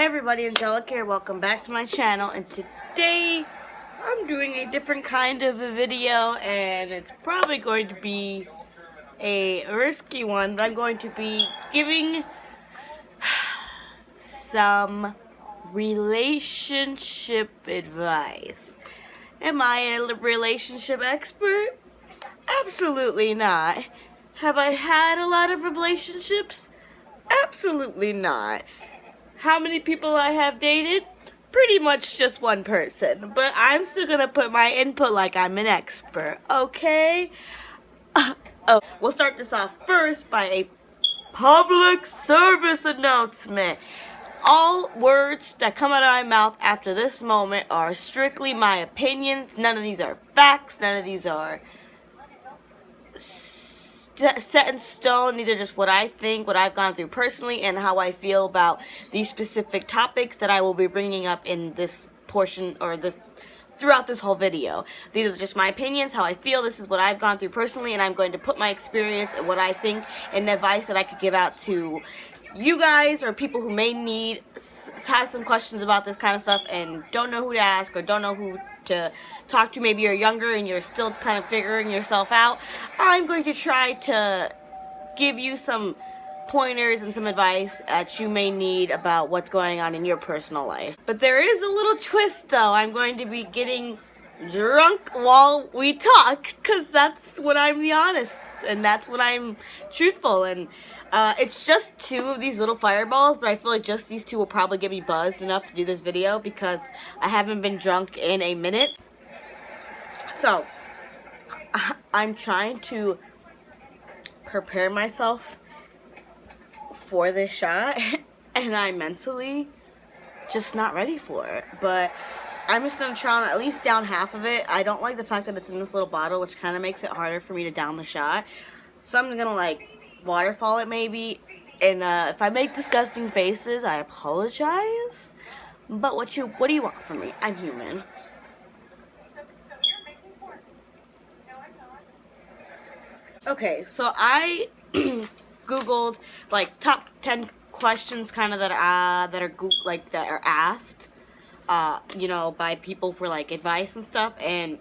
everybody, Angelica here. Welcome back to my channel, and today I'm doing a different kind of a video, and it's probably going to be a risky one, but I'm going to be giving some relationship advice. Am I a relationship expert? Absolutely not. Have I had a lot of relationships? Absolutely not. How many people I have dated? Pretty much just one person. But I'm still gonna put my input like I'm an expert, okay? We'll start this off first by a public service announcement. All words that come out of my mouth after this moment are strictly my opinions. None of these are facts. None of these are set in stone. Neither just what I think, what I've gone through personally, and how I feel about these specific topics that I will be bringing up in this portion or this throughout this whole video. These are just my opinions, how I feel. This is what I've gone through personally, and I'm going to put my experience and what I think and advice that I could give out to you guys or people who may need, have some questions about this kind of stuff and don't know who to ask or don't know who to talk to. Maybe you're younger and you're still kind of figuring yourself out. I'm going to try to give you some pointers and some advice that you may need about what's going on in your personal life. But there is a little twist though. I'm going to be getting drunk while we talk, because that's when I'm the honest and that's when I'm truthful. And it's just two of these little fireballs, but I feel like just these two will probably get me buzzed enough to do this video because I haven't been drunk in a minute. So I'm trying to prepare myself for this shot and I'm mentally just not ready for it, but I'm just going to try on at least down half of it. I don't like the fact that it's in this little bottle, which kind of makes it harder for me to down the shot. So I'm going to like waterfall it maybe. And if I make disgusting faces, I apologize. But what do you want from me? I'm human. Okay, so I Googled like top 10 questions kind of that are asked you know, by people for like advice and stuff, and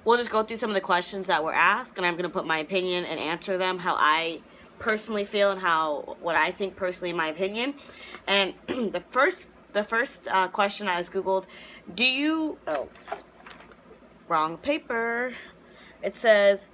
we'll just go through some of the questions that were asked, and I'm going to put my opinion and answer them how I personally feel and what I think personally in my opinion. And the first question I was Googled, wrong paper. It says,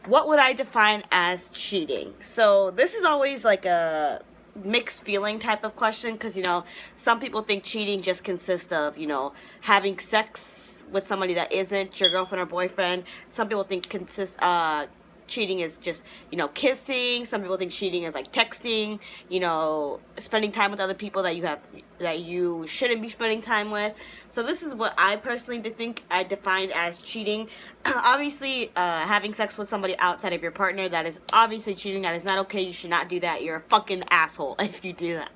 what would I define as cheating? So this is always like a mixed feeling type of question, because you know, some people think cheating just consists of, you know, having sex with somebody that isn't your girlfriend or boyfriend. Some people think cheating is just, you know, kissing. Some people think cheating is like texting, you know, spending time with other people that you shouldn't be spending time with. So this is what I personally think I defined as cheating. Obviously, having sex with somebody outside of your partner, that is obviously cheating. That is not okay. You should not do that. You're a fucking asshole if you do that.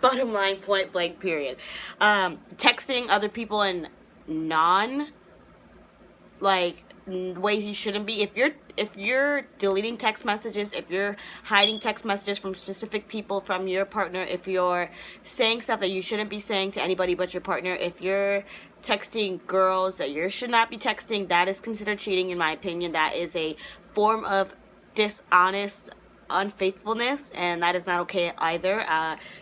Bottom line, point blank, period. Texting other people in ways you shouldn't be. If you're deleting text messages, if you're hiding text messages from specific people from your partner, if you're saying stuff that you shouldn't be saying to anybody but your partner, if you're texting girls that you should not be texting, that is considered cheating in my opinion. That is a form of dishonest unfaithfulness, and that is not okay either.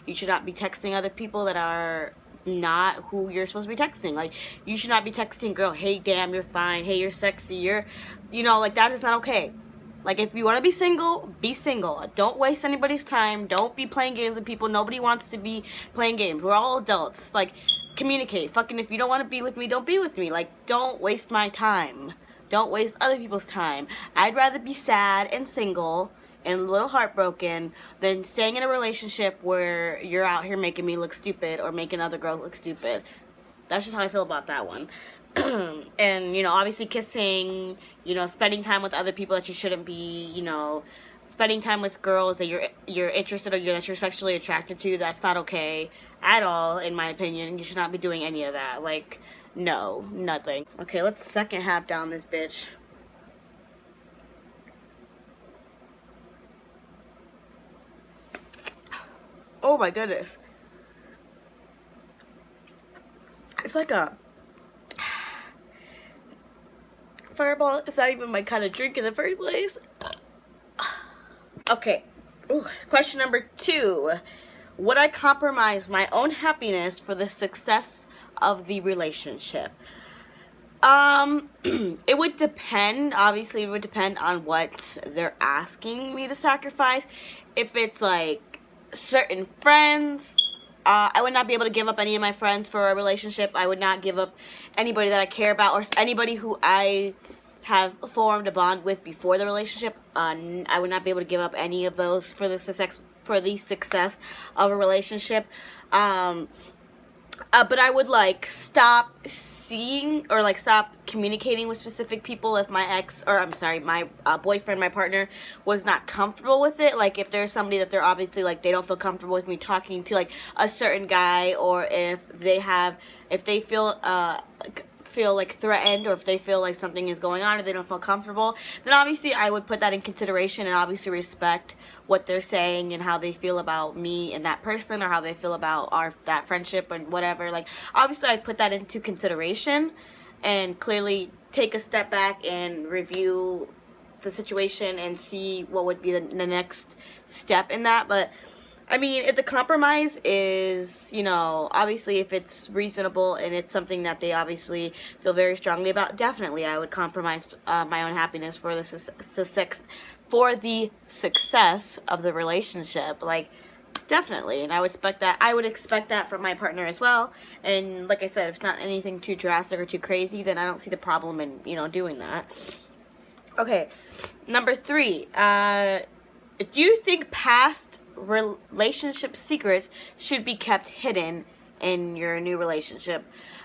You should not be texting other people that are not who you're supposed to be texting. Like, you should not be texting girl, hey damn, you're fine, hey you're sexy, you know, like, that is not okay. Like, if you want to be single, be single. Don't waste anybody's time. Don't be playing games with people. Nobody wants to be playing games. We're all adults. Like, communicate. Fucking, if you don't want to be with me, don't be with me. Like, don't waste my time. Don't waste other people's time. I'd rather be sad and single and a little heartbroken than staying in a relationship where you're out here making me look stupid or making other girls look stupid. That's just how I feel about that one. And, you know, obviously kissing, you know, spending time with other people that you shouldn't be, you know, spending time with girls that you're interested or that you're sexually attracted to, that's not okay at all, in my opinion. You should not be doing any of that. Like, no, nothing. Okay, let's second half down this bitch. Oh my goodness. It's like a Fireball. It's not even my kind of drink in the first place. Okay. Ooh, question number 2. Would I compromise my own happiness for the success of the relationship? It would depend. Obviously, it would depend on what they're asking me to sacrifice. If it's like certain friends, I would not be able to give up any of my friends for a relationship. I would not give up anybody that I care about or anybody who I have formed a bond with before the relationship. I would not be able to give up any of those for the success of a relationship. But I would like stop seeing or like stop communicating with specific people if my boyfriend, my partner was not comfortable with it. Like if there's somebody that they're obviously like they don't feel comfortable with me talking to, like a certain guy, or if they feel like threatened, or if they feel like something is going on or they don't feel comfortable, then obviously I would put that in consideration and obviously respect what they're saying and how they feel about me and that person, or how they feel about that friendship and whatever. Like obviously I'd put that into consideration and clearly take a step back and review the situation and see what would be the next step in that. But I mean, if the compromise is, obviously if it's reasonable and it's something that they obviously feel very strongly about, definitely I would compromise my own happiness for the success of the relationship. Like, definitely. And I would expect that from my partner as well. And like I said, if it's not anything too drastic or too crazy, then I don't see the problem in, doing that. Okay, number 3. Do you think past relationship secrets should be kept hidden in your new relationship?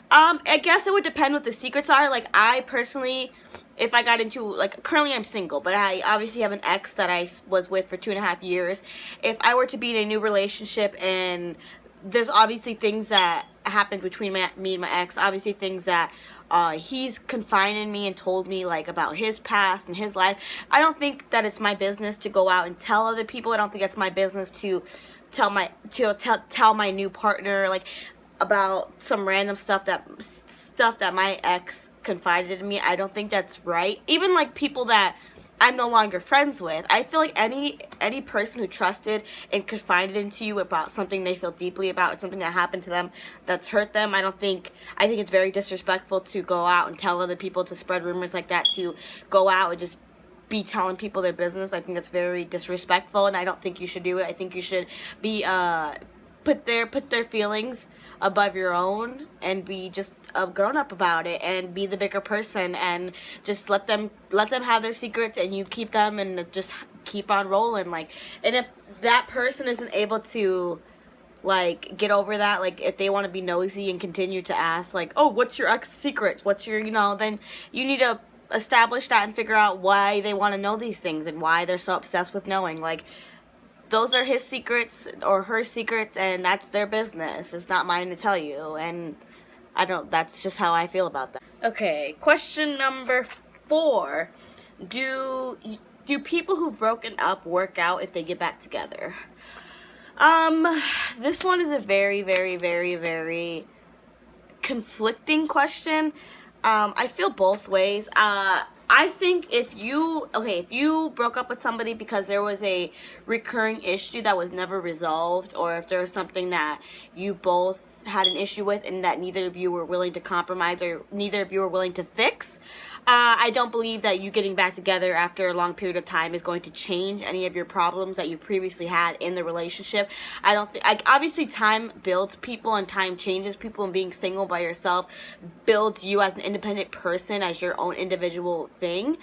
I guess it would depend what the secrets are. Like I personally, if I got into, like currently I'm single, but I obviously have an ex that I was with for 2.5 years. If I were to be in a new relationship and there's obviously things that happened between me and my ex, obviously things that he's confided in me and told me like about his past and his life. I don't think that it's my business to go out and tell other people. I don't think it's my business to tell my new partner like about some random stuff that my ex confided in me. I don't think that's right. Even like people that I'm no longer friends with. I feel like any person who trusted and confided into you about something they feel deeply about, something that happened to them that's hurt them, I think it's very disrespectful to go out and tell other people, to spread rumors like that, to go out and just be telling people their business. I think that's very disrespectful, and I don't think you should do it. I think you should be put their feelings above your own and be just a grown up about it and be the bigger person and just let them have their secrets and you keep them and just keep on rolling. Like, and if that person isn't able to like get over that, like if they want to be nosy and continue to ask like, oh, what's your ex secrets, what's your then you need to establish that and figure out why they want to know these things and why they're so obsessed with knowing. Like, those are his secrets or her secrets, and that's their business. It's not mine to tell you, and that's just how I feel about that. Okay, question number 4. Do people who've broken up work out if they get back together? This one is a very, very, very, very conflicting question. I feel both ways. I think if you broke up with somebody because there was a recurring issue that was never resolved, or if there was something that you both had an issue with and that neither of you were willing to compromise or neither of you were willing to fix, I don't believe that you getting back together after a long period of time is going to change any of your problems that you previously had in the relationship. I don't think, obviously time builds people and time changes people, and being single by yourself builds you as an independent person, as your own individual thing.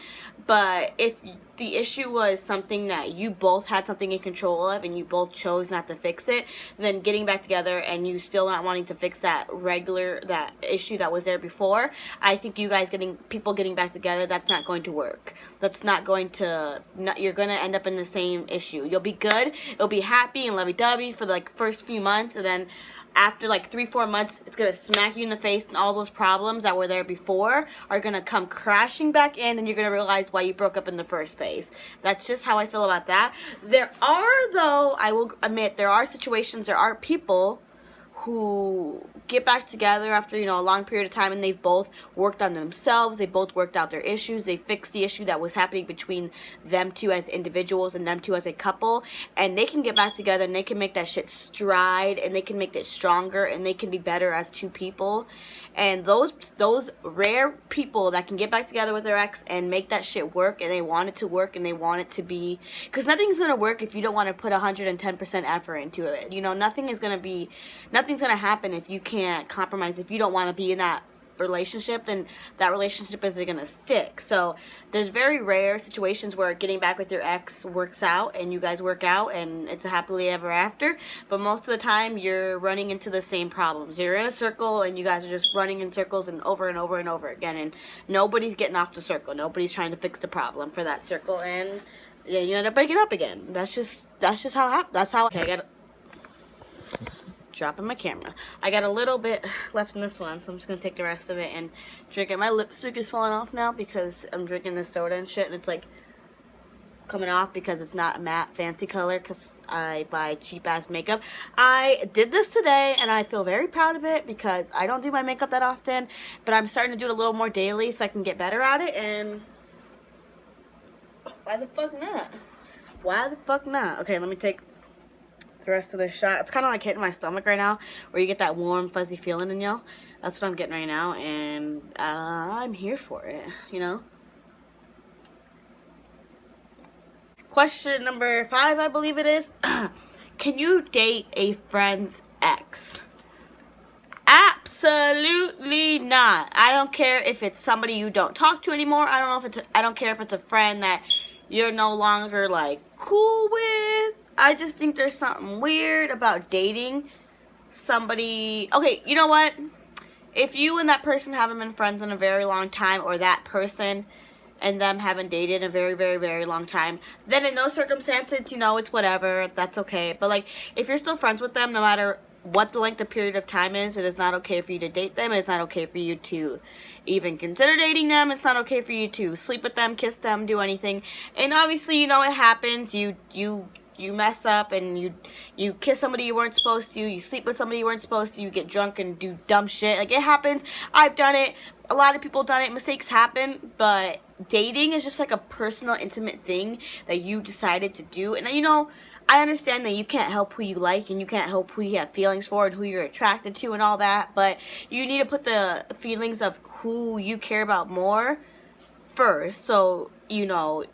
But if the issue was something that you both had something in control of and you both chose not to fix it, then getting back together and you still not wanting to fix that issue that was there before, I think people getting back together, that's not going to work. That's not going to, you're going to end up in the same issue. You'll be good, you'll be happy and lovey-dovey for the first few months, and then after 3-4 months, it's going to smack you in the face, and all those problems that were there before are going to come crashing back in, and you're going to realize why you broke up in the first place. That's just how I feel about that. There are, though, I will admit, there are situations, there are people who get back together after, you know, a long period of time, and they've both worked on themselves, they both worked out their issues, they fixed the issue that was happening between them two as individuals and them two as a couple, and they can get back together and they can make that shit stride, and they can make it stronger, and they can be better as two people. And those rare people that can get back together with their ex and make that shit work, and they want it to work, and they want it to be, because nothing's gonna work if you don't want to put 110% effort into it. You know, nothing's gonna happen if you can't compromise. If you don't want to be in that relationship, then that relationship isn't gonna stick. So there's very rare situations where getting back with your ex works out and you guys work out and it's a happily ever after, but most of the time you're running into the same problems. You're in a circle and you guys are just running in circles and over and over and over again, and nobody's getting off the circle. Nobody's trying to fix the problem for that circle, and then you end up breaking up again. That's just how it happens. That's how. Okay, I got dropping my camera. I got a little bit left in this one, so I'm just gonna take the rest of it and drink it. My lipstick is falling off now because I'm drinking this soda and shit, and it's like coming off because it's not a matte fancy color because I buy cheap ass makeup. I did this today and I feel very proud of it because I don't do my makeup that often, but I'm starting to do it a little more daily so I can get better at it. And why the fuck not? Why the fuck not? Okay, let me take the rest of the shot. It's kind of like hitting my stomach right now, where you get that warm fuzzy feeling in you. That's what I'm getting right now, and I'm here for it, you know. Question number 5, I believe it is. Can you date a friend's ex? Absolutely not. I don't care if it's somebody you don't talk to anymore. I don't care if it's a friend that you're no longer like cool with. I just think there's something weird about dating somebody. Okay, you know what? If you and that person haven't been friends in a very long time, or that person and them haven't dated in a very, very, very long time, then in those circumstances, you know, it's whatever. That's okay. But, like, if you're still friends with them, no matter what the length of period of time is, it is not okay for you to date them. It's not okay for you to even consider dating them. It's not okay for you to sleep with them, kiss them, do anything. And obviously, you know, it happens. You mess up and you kiss somebody you weren't supposed to, you sleep with somebody you weren't supposed to, you get drunk and do dumb shit. Like, it happens. I've done it. A lot of people have done it. Mistakes happen, but dating is just like a personal, intimate thing that you decided to do. And, you know, I understand that you can't help who you like and you can't help who you have feelings for and who you're attracted to and all that, but you need to put the feelings of who you care about more first. So, you know,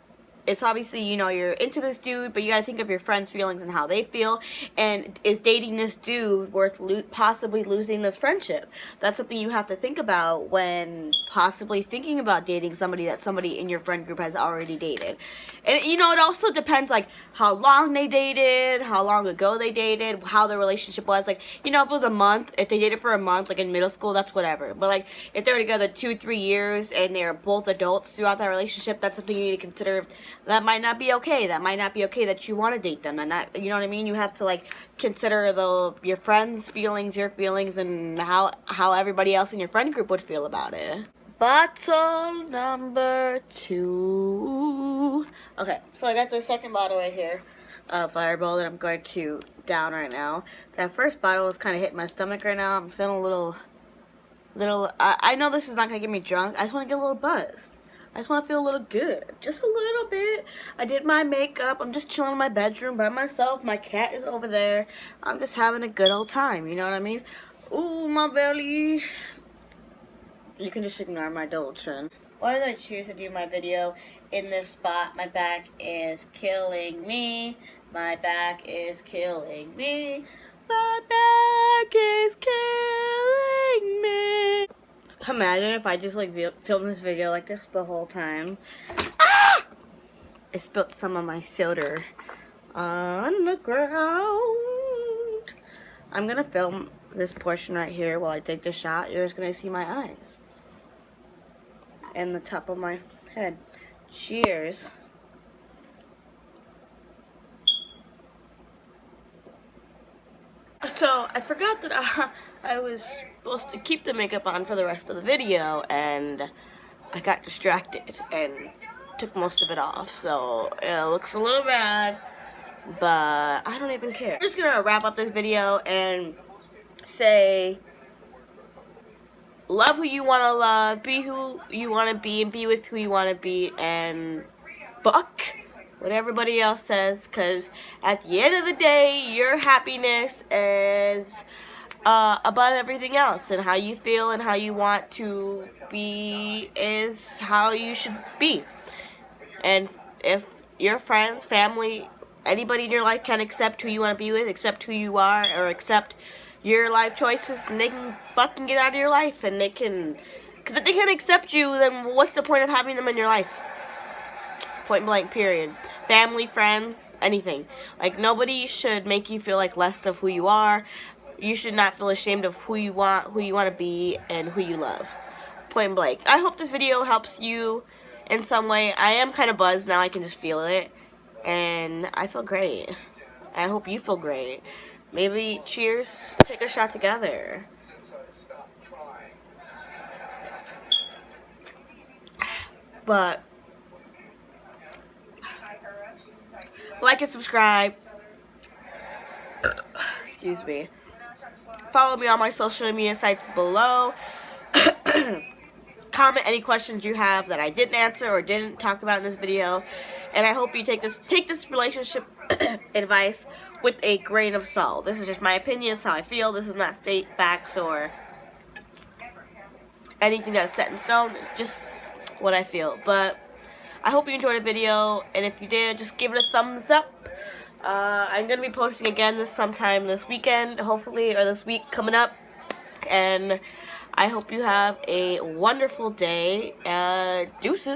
it's obviously, you know, you're into this dude, but you gotta think of your friends' feelings and how they feel. And is dating this dude worth possibly losing this friendship? That's something you have to think about when possibly thinking about dating somebody that somebody in your friend group has already dated. And, you know, it also depends, like, how long they dated, how long ago they dated, how the relationship was. Like, you know, if it was a month, if they dated for a month, like in middle school, that's whatever. But, like, if they were together 2-3 years and they're both adults throughout that relationship, that's something you need to consider. That might not be okay. That might not be okay that you want to date them. And that, you know what I mean? You have to, like, consider your friends' feelings, your feelings, and how everybody else in your friend group would feel about it. Bottle number 2. Okay, so I got the second bottle right here of Fireball that I'm going to down right now. That first bottle is kind of hitting my stomach right now. I'm feeling a little. I know this is not gonna get me drunk. I just want to get a little buzzed. I just want to feel a little good, just a little bit. I did my makeup. I'm just chilling in my bedroom by myself. My cat is over there. I'm just having a good old time. You know what I mean? Ooh, my belly. You can just ignore my Dolce. Why did I choose to do my video in this spot? My back is killing me. My back is killing me. My back is killing me. Imagine if I just like filmed this video like this the whole time. Ah! I spilled some of my soda on the ground. I'm gonna film this portion right here while I take the shot. You're just gonna see my eyes and the top of my head. Cheers. So I forgot that I was supposed to keep the makeup on for the rest of the video, and I got distracted and took most of it off. So it looks a little bad, but I don't even care. I'm just gonna wrap up this video and say, love who you want to love, be who you want to be, and be with who you want to be, and fuck what everybody else says, because at the end of the day, your happiness is above everything else, and how you feel and how you want to be is how you should be. And if your friends, family, anybody in your life can accept who you want to be with, accept who you are, or accept your life choices, and they can fucking get out of your life, and they can, because if they can't accept you, then what's the point of having them in your life? Point blank, period. Family, friends, anything. Like, nobody should make you feel like less of who you are. You should not feel ashamed of who you want to be, and who you love. Point blank. I hope this video helps you in some way. I am kind of buzzed now. I can just feel it. And I feel great. I hope you feel great. Maybe cheers, take a shot together. But like and subscribe. Excuse me. Follow me on my social media sites below. Comment any questions you have that I didn't answer or didn't talk about in this video. And I hope you take this relationship advice with a grain of salt. This is just my opinion. It's how I feel. This is not state facts or anything that's set in stone. It's just what I feel. But I hope you enjoyed the video, and if you did, just give it a thumbs up. I'm going to be posting again sometime this weekend, hopefully, or this week coming up. And I hope you have a wonderful day. Deuces.